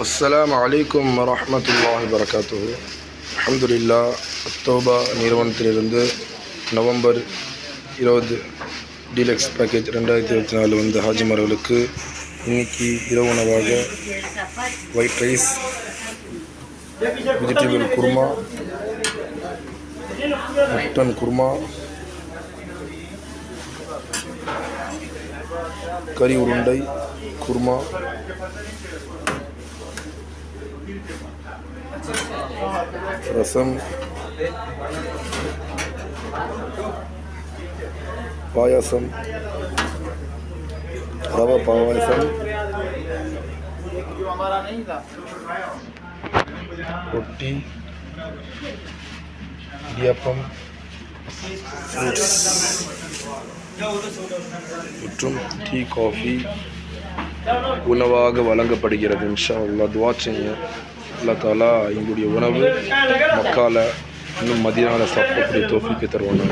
அஸ்ஸலாமு அலைக்கும் வரஹ்மத்துல்லாஹி வபரகாத்துஹு. அல்ஹம்துலில்லாஹ். அத்தோபா நிறுவனத்திலிருந்து நவம்பர் 20 டீலக்ஸ் பேக்கேஜ் 2024 வந்து ஹாஜிமார்களுக்கு இன்னைக்கு இரவு உணவாக white rice, vegetable kurma, mutton kurma, கறி உருண்டை குருமா, ரசம், பாயாசம், ரவை பாயாசம், ரொட்டி, இடியாப்பம், ஃப்ரூட்ஸ் மற்றும் டீ, காஃபி உணவாக வழங்கப்படுகிறது. இன்ஷா அல்லாஹ் துஆ செய்யுங்க. அல்லாஹ் தஆலா எங்களுடைய உணவு மக்கால இன்னும் மதீனால சாப்பிடக்கூடிய தௌஃபீக் தருவாங்க.